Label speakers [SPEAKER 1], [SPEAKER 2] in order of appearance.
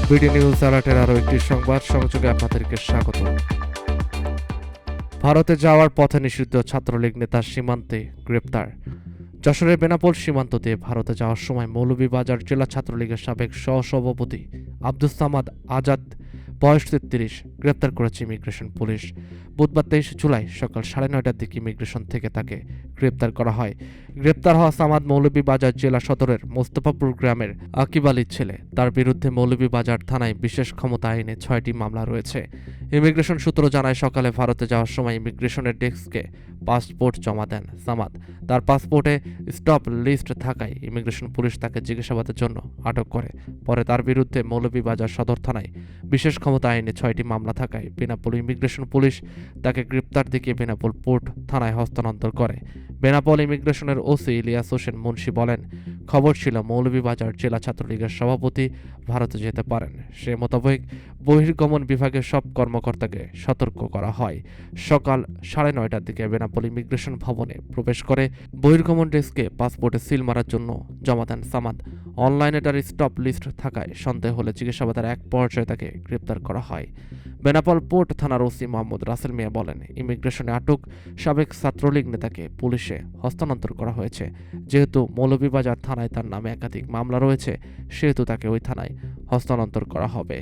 [SPEAKER 1] BD news অ্যালার্টের আরও একটি সংবাদ সংযোগে আপনাদেরকে স্বাগত। ভারতে যাওয়ার পথে নিষিদ্ধ ছাত্রলীগ নেতা সীমান্তে গ্রেপ্তার। যশোরের বেনাপোল সীমান্ত দিয়ে ভারতে যাওয়ার সময় মৌলভীবাজার জেলা ছাত্রলীগের সাবেক সহসভাপতি আব্দুস সামাদ আজাদ বয়স ৩৩ গ্রেপ্তার করেছে ইমিগ্রেশন পুলিশ। বুধবার ২৩ জুলাই সকাল ৯:৩০টার দিকে ইমিগ্রেশন থেকে তাকে গ্রেপ্তার করা হয়। গ্রেপ্তার হওয়া সামাদ মৌলভীবাজার জেলা সদরের মোস্তফাপুর গ্রামের আকিব আলীর ছেলে। তার বিরুদ্ধে মৌলভীবাজার থানায় বিশেষ ক্ষমতা আইনে ৬টি মামলা রয়েছে। ইমিগ্রেশন সূত্র জানায়, সকালে ভারতে যাওয়ার সময় ইমিগ্রেশনের ডেস্কে পাসপোর্ট জমা দেন সামাদ। তার পাসপোর্টে স্টপ লিস্ট থাকায় ইমিগ্রেশন পুলিশ তাকে জিজ্ঞাসাবাদের জন্য আটক করে। পরে তার বিরুদ্ধে মৌলভীবাজার সদর থানায় বিশেষ ক্ষমতা আইনে ৬টি মামলা থাকায় বেনাপোল ইমিগ্রেশন পুলিশ তাকে গ্রেপ্তার দেখিয়ে বেনাপোল পোর্ট থানায় হস্তান্তর করে। বেনাপোল ইমিগ্রেশনের ওসি ইলিয়াস হোসেন মুন্সি বলেন, খবর ছিল মৌলভীবাজার জেলা ছাত্রলীগের সভাপতি ভারতে যেতে পারেন। সে মোতাবেক বহির্গমন বিভাগের সব কর্মকর্তাকে সতর্ক করা হয়। সকাল ৯:৩০টার দিকে বেনাপোল ইমিগ্রেশন ভবনে প্রবেশ করে বহির্গমন ডেস্কে পাসপোর্টে সিল মারার জন্য জমা দেন সামাদ। অনলাইনে তার স্টপ লিস্ট থাকায় সন্দেহ হলে জিজ্ঞাসাবাদের এক পর্যায়ে তাকে গ্রেপ্তার করা হয়। বেনাপোল পোর্ট থানার ওসি মোহাম্মদ রাসেল মিয়া বলেন, ইমিগ্রেশনে আটক সাবেক ছাত্রলীগ নেতাকে পুলিশে হস্তান্তর করা হয়েছে। যেহেতু মৌলভীবাজার থানায় তার নামে একাধিক মামলা রয়েছে, সেহেতু তাকে ওই থানায় হস্তান্তর করা হবে।